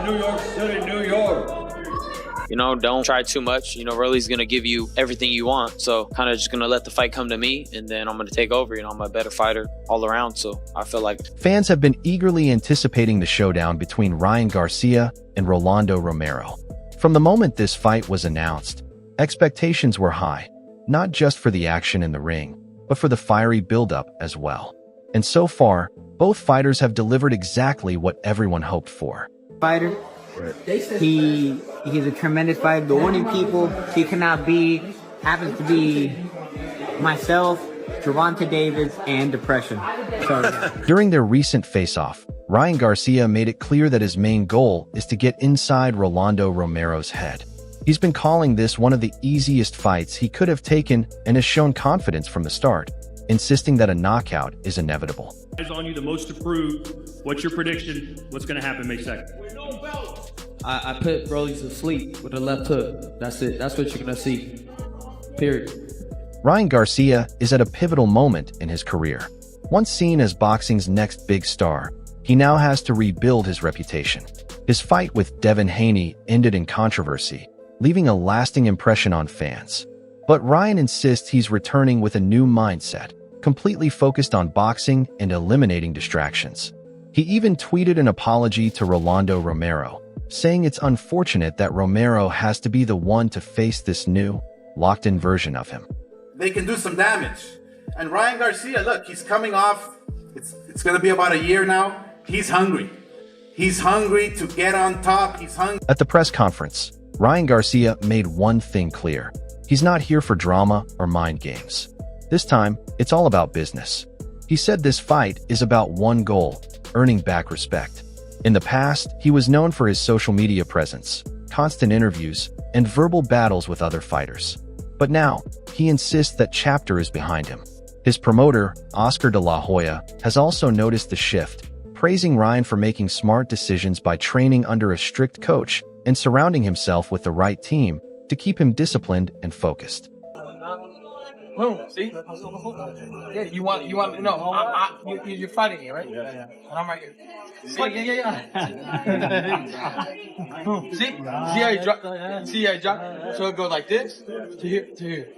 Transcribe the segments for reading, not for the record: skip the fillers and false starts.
New York City, New York. You know, don't try too much. You know, Rolly's going to give you everything you want. So kind of just going to let the fight come to me, and then I'm going to take over. You know, I'm a better fighter all around. So I feel like fans have been eagerly anticipating the showdown between Ryan Garcia and Rolando Romero. From the moment this fight was announced, expectations were high, not just for the action in the ring, but for the fiery buildup as well. And so far, both fighters have delivered exactly what everyone hoped for. Fighter. He's a tremendous fighter. The only people he cannot be happens to be myself, Gervonta Davis, and depression. So, yeah. During their recent face-off, Ryan Garcia made it clear that his main goal is to get inside Rolando Romero's head. He's been calling this one of the easiest fights he could have taken and has shown confidence from the start, insisting that a knockout is inevitable. Eyes on you, the most to prove. What's your prediction? What's going to happen May 2nd? I put Rolly to sleep with a left hook. That's it. That's what you're going to see. Period. Ryan Garcia is at a pivotal moment in his career. Once seen as boxing's next big star, he now has to rebuild his reputation. His fight with Devin Haney ended in controversy, leaving a lasting impression on fans. But Ryan insists he's returning with a new mindset, completely focused on boxing and eliminating distractions. He even tweeted an apology to Rolando Romero, saying it's unfortunate that Romero has to be the one to face this new, locked-in version of him. They can do some damage. And Ryan Garcia, look, he's coming off, it's going to be about a year now. He's hungry. He's hungry to get on top. He's hungry. At the press conference, Ryan Garcia made one thing clear. He's not here for drama or mind games. This time, it's all about business. He said this fight is about one goal, earning back respect. In the past, he was known for his social media presence, constant interviews, and verbal battles with other fighters. But now, he insists that chapter is behind him. His promoter, Oscar de la Hoya, has also noticed the shift, praising Ryan for making smart decisions by training under a strict coach and surrounding himself with the right team to keep him disciplined and focused. Boom, see? Yeah, you want, no, you're fighting me, right? Yeah. And I'm right here. Yeah. Boom, see? See how you drop? See how you drop? So it goes like this, to here, to here.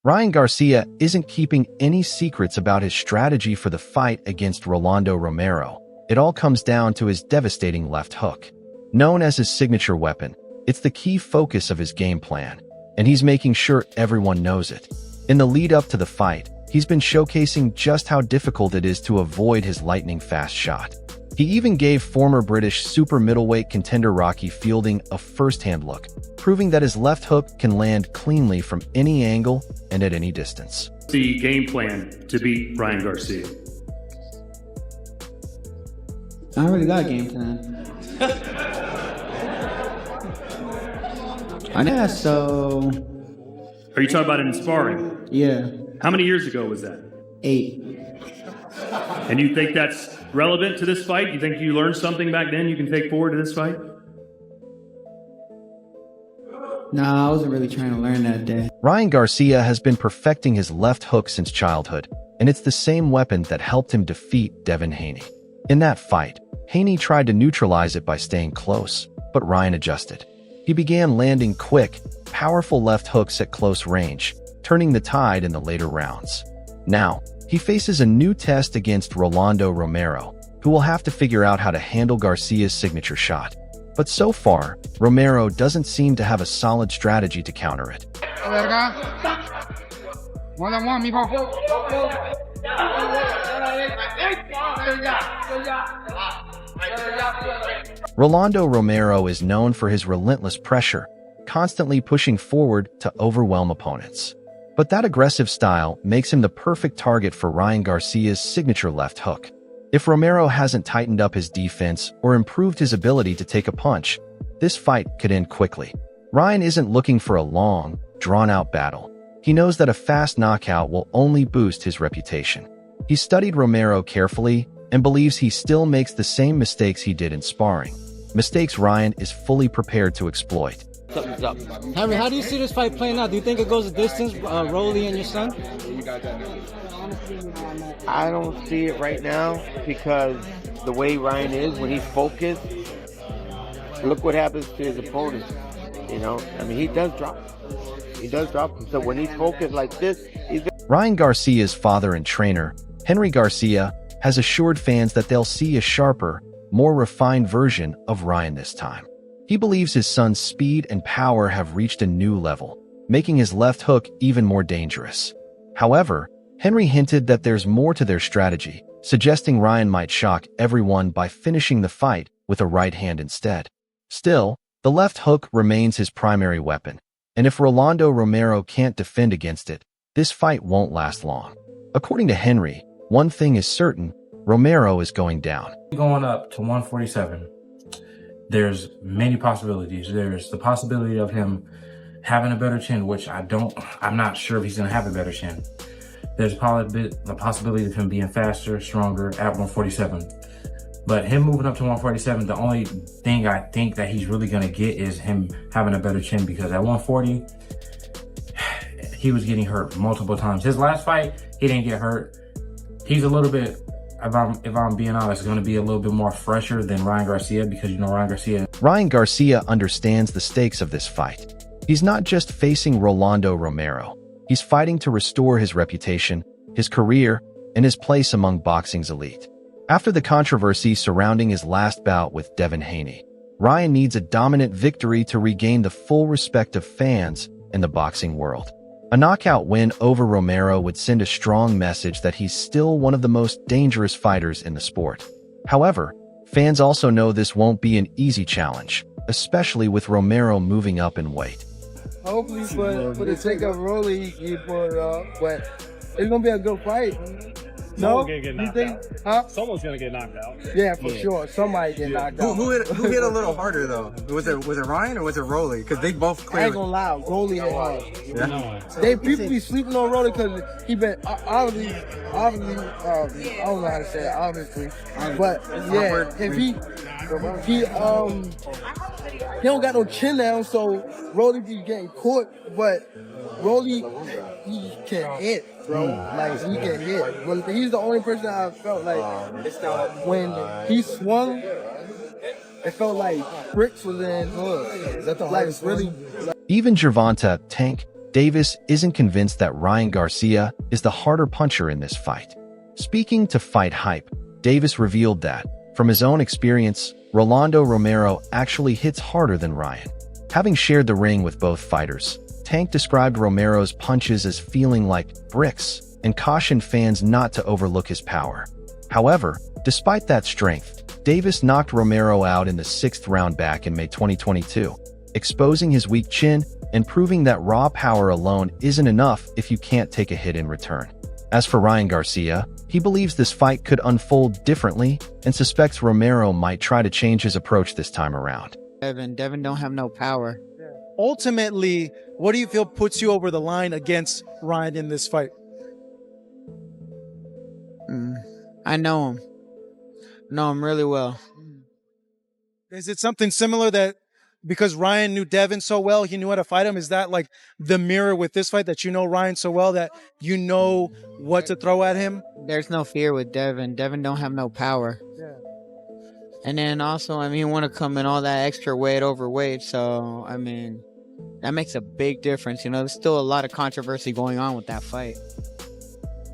Ryan Garcia isn't keeping any secrets about his strategy for the fight against Rolando Romero. It all comes down to his devastating left hook. Known as his signature weapon, it's the key focus of his game plan, and he's making sure everyone knows it. In the lead-up to the fight, he's been showcasing just how difficult it is to avoid his lightning-fast shot. He even gave former British super middleweight contender Rocky Fielding a first-hand look, proving that his left hook can land cleanly from any angle and at any distance. The game plan to beat Ryan Garcia. I already got a game plan. Yeah, so... Are you talking about in sparring? Yeah. How many years ago was that? 8. And you think that's relevant to this fight? You think you learned something back then you can take forward to this fight? Nah, I wasn't really trying to learn that day. Ryan Garcia has been perfecting his left hook since childhood, and it's the same weapon that helped him defeat Devin Haney. In that fight, Haney tried to neutralize it by staying close, but Ryan adjusted. He began landing quick, powerful left hooks at close range, turning the tide in the later rounds. Now, he faces a new test against Rolando Romero, who will have to figure out how to handle Garcia's signature shot. But so far, Romero doesn't seem to have a solid strategy to counter it. Rolando Romero is known for his relentless pressure, constantly pushing forward to overwhelm opponents. But that aggressive style makes him the perfect target for Ryan Garcia's signature left hook. If Romero hasn't tightened up his defense or improved his ability to take a punch, this fight could end quickly. Ryan isn't looking for a long, drawn-out battle. He knows that a fast knockout will only boost his reputation. He studied Romero carefully and believes he still makes the same mistakes he did in sparring, mistakes Ryan is fully prepared to exploit. Henry, how do you see this fight playing out? Do you think it goes the distance, Rolly and your son? I don't see it right now because the way Ryan is, when he's focused, look what happens to his opponents. You know, I mean, he does drop. He does drop him. So when he's focused like this, he's Ryan Garcia's father and trainer, Henry Garcia, has assured fans that they'll see a sharper, more refined version of Ryan this time. He believes his son's speed and power have reached a new level, making his left hook even more dangerous. However, Henry hinted that there's more to their strategy, suggesting Ryan might shock everyone by finishing the fight with a right hand instead. Still, the left hook remains his primary weapon, and if Rolando Romero can't defend against it, this fight won't last long. According to Henry, one thing is certain, Romero is going down. Going up to 147, there's many possibilities. There's the possibility of him having a better chin, which I'm not sure if he's going to have a better chin. There's the possibility of him being faster, stronger at 147. But him moving up to 147, the only thing I think that he's really going to get is him having a better chin, because at 140, he was getting hurt multiple times. His last fight, he didn't get hurt. He's a little bit, if I'm being honest, going to be a little bit more fresher than Ryan Garcia, because, you know, Ryan Garcia understands the stakes of this fight. He's not just facing Rolando Romero. He's fighting to restore his reputation, his career, and his place among boxing's elite. After the controversy surrounding his last bout with Devin Haney, Ryan needs a dominant victory to regain the full respect of fans in the boxing world. A knockout win over Romero would send a strong message that he's still one of the most dangerous fighters in the sport. However, fans also know this won't be an easy challenge, especially with Romero moving up in weight. Hopefully for the sake of Rolly, he put it up, but it's gonna be a good fight. No, you think? Huh? Someone's gonna get knocked out. Yeah, for sure. Somebody get knocked out. Who hit a little harder though? Was it Ryan or was it Rolly? Because they both I clearly. ain't gonna lie, Rolly hit hard. Yeah. People be sleeping on Rolly because he been obviously, I don't know how to say it, obviously, but yeah, if he don't got no chin down, so Rolly be getting caught, but Rolly, he can hit, bro. Like, he can hit. But he's the only person I felt like when he swung, it felt like bricks was in his hood. That's like really. Even Gervonta "Tank" Davis isn't convinced that Ryan Garcia is the harder puncher in this fight. Speaking to Fight Hype, Davis revealed that, from his own experience, Rolando Romero actually hits harder than Ryan. Having shared the ring with both fighters, Tank described Romero's punches as feeling like bricks and cautioned fans not to overlook his power. However, despite that strength, Davis knocked Romero out in the 6th round back in May 2022, exposing his weak chin and proving that raw power alone isn't enough if you can't take a hit in return. As for Ryan Garcia, he believes this fight could unfold differently and suspects Romero might try to change his approach this time around. Devin don't have no power. Ultimately, what do you feel puts you over the line against Ryan in this fight? I know him. Know him really well. Is it something similar that because Ryan knew Devin so well, he knew how to fight him? Is that like the mirror with this fight, that you know Ryan so well that you know what to throw at him? There's no fear with Devin. Devin don't have no power. Yeah. And then also, I mean, he want to come in all that extra weight, overweight. So, I mean, that makes a big difference. You know, there's still a lot of controversy going on with that fight.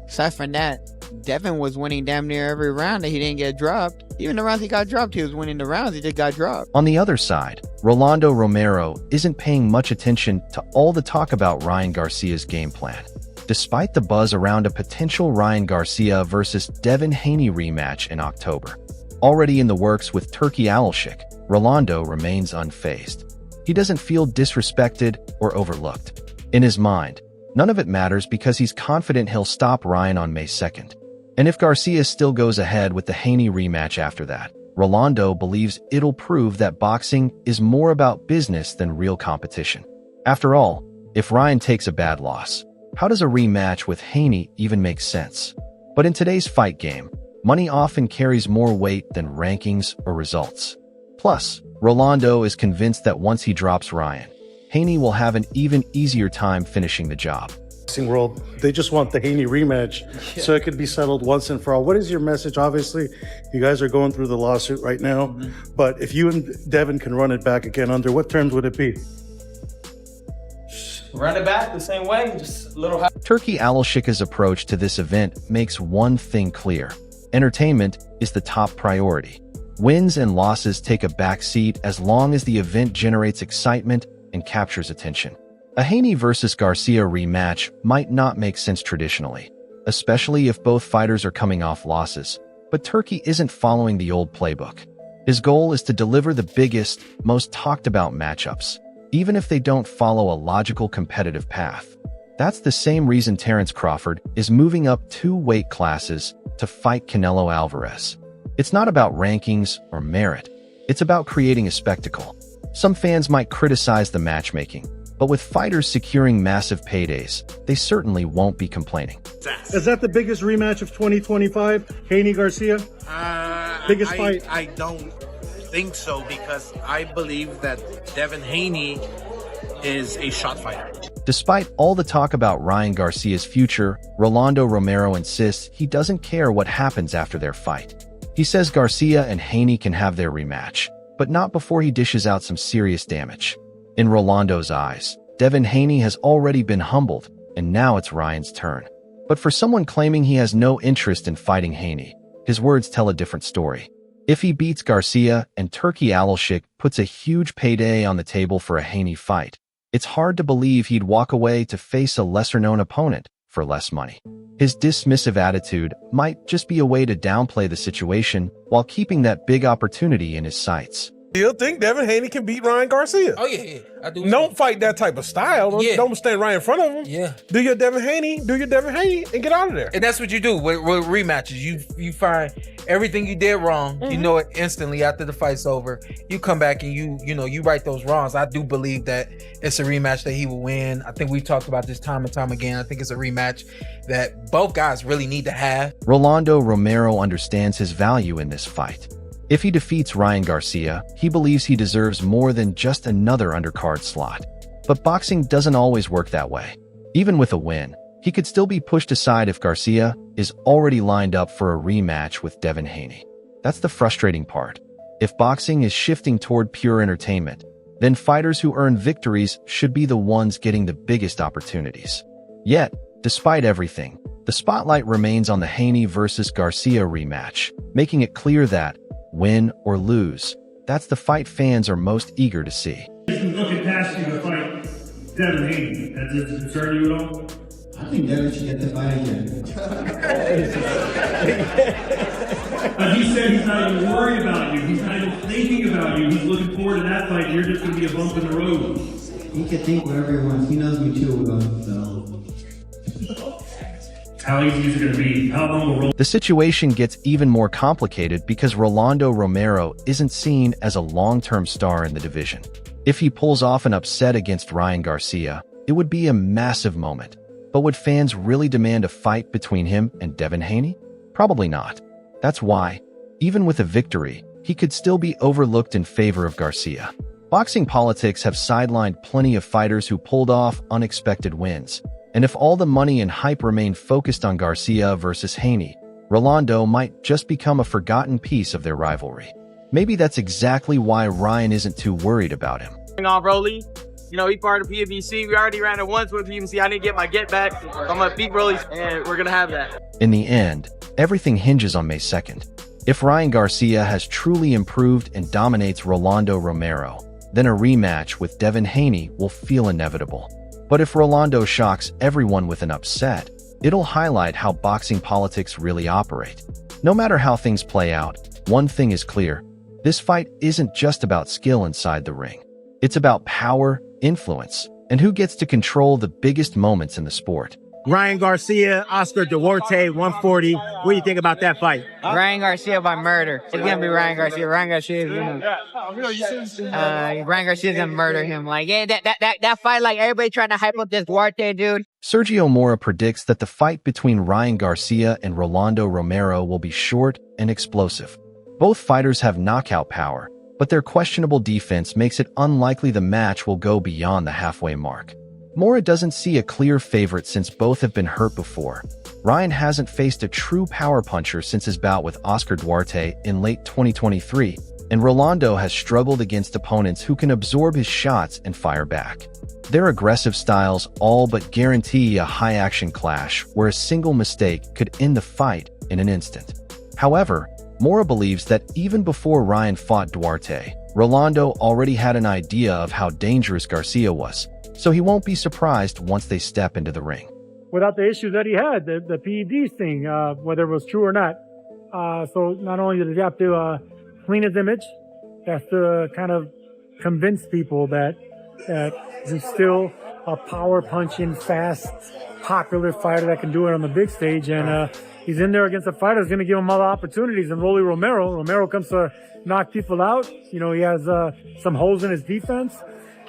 Aside from that, Devin was winning damn near every round that he didn't get dropped. Even the rounds he got dropped, he was winning the rounds. He just got dropped. On the other side, Rolando Romero isn't paying much attention to all the talk about Ryan Garcia's game plan. Despite the buzz around a potential Ryan Garcia versus Devin Haney rematch in October, already in the works with Turkey Alshik, Rolando remains unfazed. He doesn't feel disrespected or overlooked. In his mind, none of it matters because he's confident he'll stop Ryan on May 2nd. And if Garcia still goes ahead with the Haney rematch after that, Rolando believes it'll prove that boxing is more about business than real competition. After all, if Ryan takes a bad loss, how does a rematch with Haney even make sense? But in today's fight game, money often carries more weight than rankings or results. Plus, Rolando is convinced that once he drops Ryan, Haney will have an even easier time finishing the job. World, they just want the Haney rematch so it could be settled once and for all. What is your message? Obviously, you guys are going through the lawsuit right now, but if you and Devin can run it back again, under what terms would it be? Run it back the same way, just a little high. Turki Alashika's approach to this event makes one thing clear. Entertainment is the top priority. Wins and losses take a back seat as long as the event generates excitement and captures attention. A Haney versus Garcia rematch might not make sense traditionally, especially if both fighters are coming off losses, but Turki isn't following the old playbook. His goal is to deliver the biggest, most talked about matchups, even if they don't follow a logical competitive path. That's the same reason Terence Crawford is moving up 2 weight classes to fight Canelo Alvarez. It's not about rankings or merit. It's about creating a spectacle. Some fans might criticize the matchmaking, but with fighters securing massive paydays, they certainly won't be complaining. Is that the biggest rematch of 2025? Haney Garcia? Biggest fight? I don't think so, because I believe that Devin Haney is a shot fighter. Despite all the talk about Ryan Garcia's future, Rolando Romero insists he doesn't care what happens after their fight. He says Garcia and Haney can have their rematch, but not before he dishes out some serious damage. In Rolando's eyes, Devin Haney has already been humbled, and now it's Ryan's turn. But for someone claiming he has no interest in fighting Haney, his words tell a different story. If he beats Garcia and Turki Alashik puts a huge payday on the table for a Haney fight, it's hard to believe he'd walk away to face a lesser-known opponent for less money. His dismissive attitude might just be a way to downplay the situation while keeping that big opportunity in his sights. Still think Devin Haney can beat Ryan Garcia. Oh yeah, I do. Don't fight that type of style. Don't stand right in front of him. Yeah. Do your Devin Haney, and get out of there. And that's what you do with rematches. You find everything you did wrong. You know it instantly after the fight's over. You come back and you right those wrongs. I do believe that it's a rematch that he will win. I think we've talked about this time and time again. I think it's a rematch that both guys really need to have. Rolando Romero understands his value in this fight. If he defeats Ryan Garcia, he believes he deserves more than just another undercard slot. But boxing doesn't always work that way. Even with a win, he could still be pushed aside if Garcia is already lined up for a rematch with Devin Haney. That's the frustrating part. If boxing is shifting toward pure entertainment, then fighters who earn victories should be the ones getting the biggest opportunities. Yet, despite everything, the spotlight remains on the Haney versus Garcia rematch, making it clear that, win or lose, that's the fight fans are most eager to see. Looking past you to fight Devin Haney, does it concern you at all? I think Devin should get the fight again. He said he's not even worried about you. He's not even thinking about you. He's looking forward to that fight. You're just going to be a bump in the road. He can think whatever he wants. He knows me too well, so. How easy is it going to be? How long will roll? The situation gets even more complicated because Rolando Romero isn't seen as a long-term star in the division. If he pulls off an upset against Ryan Garcia, it would be a massive moment. But would fans really demand a fight between him and Devin Haney? Probably not. That's why, even with a victory, he could still be overlooked in favor of Garcia. Boxing politics have sidelined plenty of fighters who pulled off unexpected wins. And if all the money and hype remain focused on Garcia versus Haney, Rolando might just become a forgotten piece of their rivalry. Maybe that's exactly why Ryan isn't too worried about him. On Rolly, he part of PBC. We already ran it once with PBC. I didn't get my get back. I'm gonna beat Rolly, and we're gonna have that. In the end, everything hinges on May 2nd. If Ryan Garcia has truly improved and dominates Rolando Romero, then a rematch with Devin Haney will feel inevitable. But if Rolando shocks everyone with an upset, it'll highlight how boxing politics really operate. No matter how things play out, one thing is clear. This fight isn't just about skill inside the ring. It's about power, influence, and who gets to control the biggest moments in the sport. Ryan Garcia, Oscar Duarte, 140. What do you think about that fight? Ryan Garcia by murder. It's gonna be Ryan Garcia. Ryan Garcia is Ryan Garcia's gonna murder him. Like, yeah, that fight, like everybody trying to hype up this Duarte dude. Sergio Mora predicts that the fight between Ryan Garcia and Rolando Romero will be short and explosive. Both fighters have knockout power, but their questionable defense makes it unlikely the match will go beyond the halfway mark. Mora doesn't see a clear favorite since both have been hurt before. Ryan hasn't faced a true power puncher since his bout with Oscar Duarte in late 2023, and Rolando has struggled against opponents who can absorb his shots and fire back. Their aggressive styles all but guarantee a high-action clash where a single mistake could end the fight in an instant. However, Mora believes that even before Ryan fought Duarte, Rolando already had an idea of how dangerous Garcia was, so he won't be surprised once they step into the ring. Without the issues that he had, the PEDs thing, whether it was true or not. So not only did he have to clean his image, he has to kind of convince people that he's still a power-punching, fast, popular fighter that can do it on the big stage. And he's in there against a fighter that's going to give him other opportunities. And Rolly Romero, comes to knock people out. You know, he has some holes in his defense.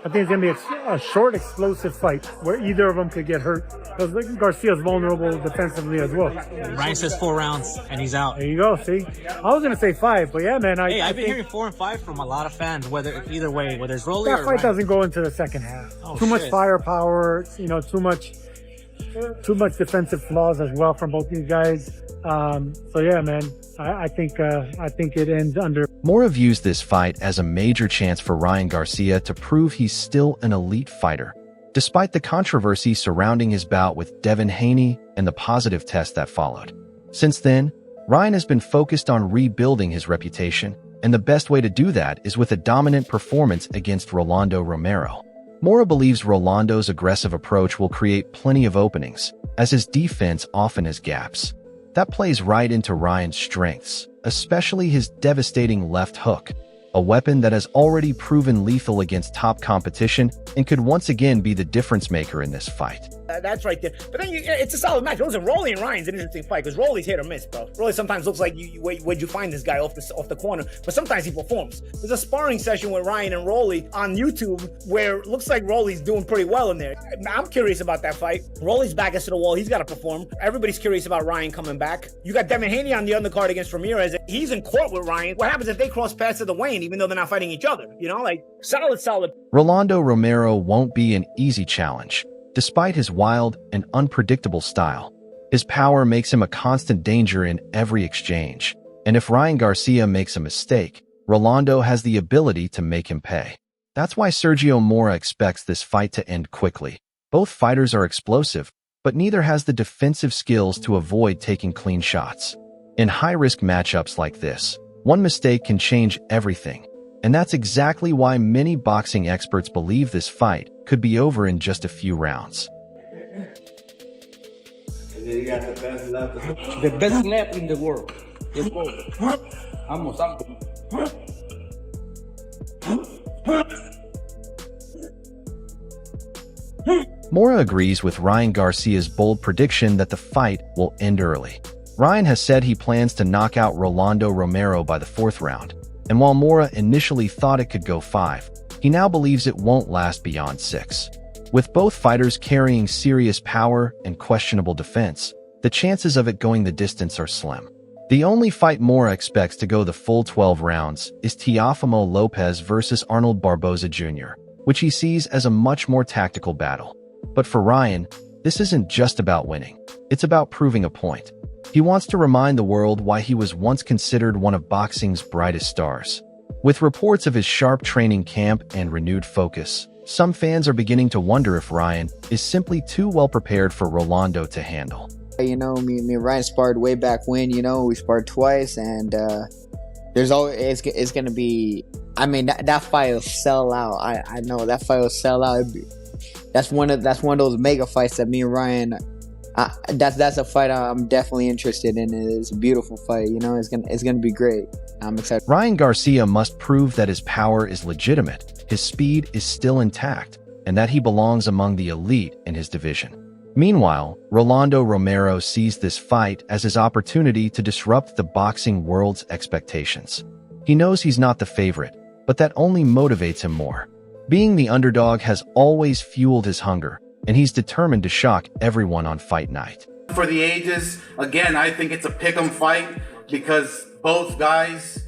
I think it's going to be a short, explosive fight where either of them could get hurt. Because Garcia's vulnerable defensively as well. Ryan says 4 rounds, and he's out. There you go, see? I was going to say 5, but yeah, man. I've been hearing 4 and 5 from a lot of fans, either way, whether it's Rolly that or fight Ryan. Doesn't go into the second half. Too much firepower, too much defensive flaws as well from both these guys. So yeah, man, I think it ends under. Mora views this fight as a major chance for Ryan Garcia to prove he's still an elite fighter. Despite the controversy surrounding his bout with Devin Haney and the positive test that followed. Since then, Ryan has been focused on rebuilding his reputation, and the best way to do that is with a dominant performance against Rolando Romero. Mora believes Rolando's aggressive approach will create plenty of openings, as his defense often has gaps. That plays right into Ryan's strengths, especially his devastating left hook, a weapon that has already proven lethal against top competition and could once again be the difference maker in this fight. That's right there. But then it's a solid match. Listen, Rolly and Ryan's an interesting fight because Rolly's hit or miss, bro. Rolly sometimes looks like where'd you find this guy off the corner, but sometimes he performs. There's a sparring session with Ryan and Rolly on YouTube where it looks like Rolly's doing pretty well in there. I'm curious about that fight. Rolly's back against the wall. He's got to perform. Everybody's curious about Ryan coming back. You got Devin Haney on the undercard against Ramirez. He's in court with Ryan. What happens if they cross paths at the weigh-in, even though they're not fighting each other? You know, like solid. Rolando Romero won't be an easy challenge. Despite his wild and unpredictable style, his power makes him a constant danger in every exchange. And if Ryan Garcia makes a mistake, Rolando has the ability to make him pay. That's why Sergio Mora expects this fight to end quickly. Both fighters are explosive, but neither has the defensive skills to avoid taking clean shots. In high-risk matchups like this, one mistake can change everything. And that's exactly why many boxing experts believe this fight could be over in just a few rounds. You got the best left in the world. Mora agrees with Ryan Garcia's bold prediction that the fight will end early. Ryan has said he plans to knock out Rolando Romero by the 4th round. And while Mora initially thought it could go 5, he now believes it won't last beyond 6. With both fighters carrying serious power and questionable defense, the chances of it going the distance are slim. The only fight Mora expects to go the full 12 rounds is Teofimo Lopez versus Arnold Barboza Jr., which he sees as a much more tactical battle. But for Ryan, this isn't just about winning. It's about proving a point. He wants to remind the world why he was once considered one of boxing's brightest stars. With reports of his sharp training camp and renewed focus, some fans are beginning to wonder if Ryan is simply too well prepared for Rolando to handle. You know, me and Ryan sparred way back when, we sparred twice, and there's always, it's going to be, that fight will sell out. I know that fight will sell out. That's one of those mega fights that me and Ryan, that's a fight I'm definitely interested in. It's a beautiful fight, it's gonna be great. I'm excited. Ryan Garcia must prove that his power is legitimate, his speed is still intact, and that he belongs among the elite in his division. Meanwhile, Rolando Romero sees this fight as his opportunity to disrupt the boxing world's expectations. He knows he's not the favorite, but that only motivates him more. Being the underdog has always fueled his hunger, and he's determined to shock everyone on fight night. For the ages, again, I think it's a pick'em fight because both guys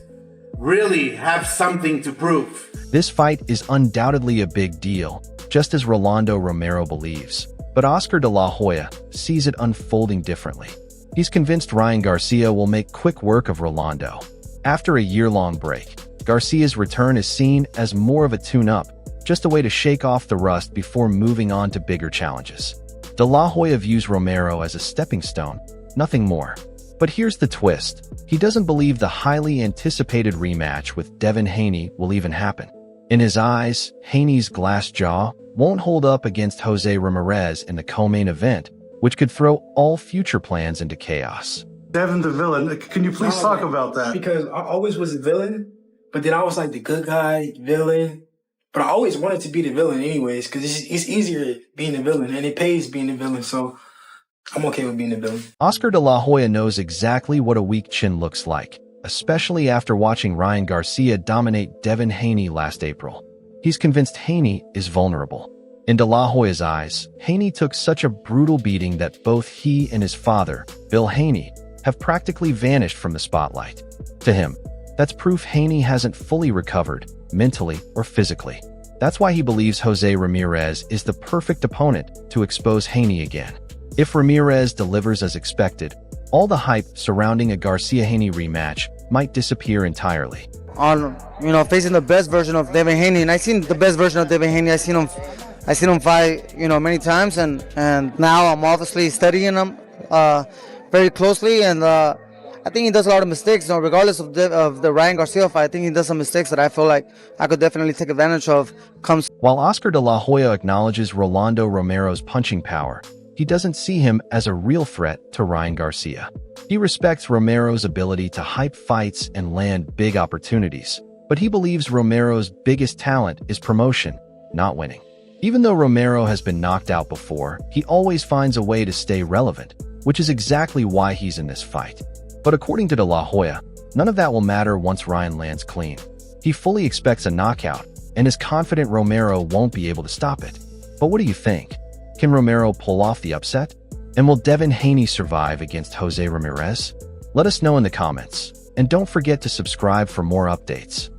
really have something to prove. This fight is undoubtedly a big deal, just as Rolando Romero believes. But Oscar de la Hoya sees it unfolding differently. He's convinced Ryan Garcia will make quick work of Rolando. After a year-long break, Garcia's return is seen as more of a tune-up, just a way to shake off the rust before moving on to bigger challenges. De la Hoya views Romero as a stepping stone, nothing more. But here's the twist. He doesn't believe the highly anticipated rematch with Devin Haney will even happen. In his eyes, Haney's glass jaw won't hold up against Jose Ramirez in the co-main event, which could throw all future plans into chaos. Devin the villain, can you please talk about that? Because I always was a villain, but then I was like the good guy, villain. But I always wanted to be the villain anyways, because it's easier being the villain, and it pays being the villain, so I'm okay with being the villain. Oscar de la Hoya knows exactly what a weak chin looks like, especially after watching Ryan Garcia dominate Devin Haney last April. He's convinced Haney is vulnerable. In de la Hoya's eyes, Haney took such a brutal beating that both he and his father, Bill Haney, have practically vanished from the spotlight. To him, that's proof Haney hasn't fully recovered, mentally or physically. That's why he believes Jose Ramirez is the perfect opponent to expose Haney again. If Ramirez delivers as expected, all the hype surrounding a Garcia-Haney rematch might disappear entirely. On, facing the best version of Devin Haney, and I've seen the best version of Devin Haney. I've seen him fight, many times, and now I'm obviously studying him very closely, and I think he does a lot of mistakes. Regardless of the Ryan Garcia fight, I think he does some mistakes that I feel like I could definitely take advantage of. While Oscar de la Hoya acknowledges Rolando Romero's punching power, he doesn't see him as a real threat to Ryan Garcia. He respects Romero's ability to hype fights and land big opportunities, but he believes Romero's biggest talent is promotion, not winning. Even though Romero has been knocked out before, he always finds a way to stay relevant, which is exactly why he's in this fight. But according to de la Hoya, none of that will matter once Ryan lands clean. He fully expects a knockout, and is confident Romero won't be able to stop it. But what do you think? Can Romero pull off the upset? And will Devin Haney survive against Jose Ramirez? Let us know in the comments, and don't forget to subscribe for more updates.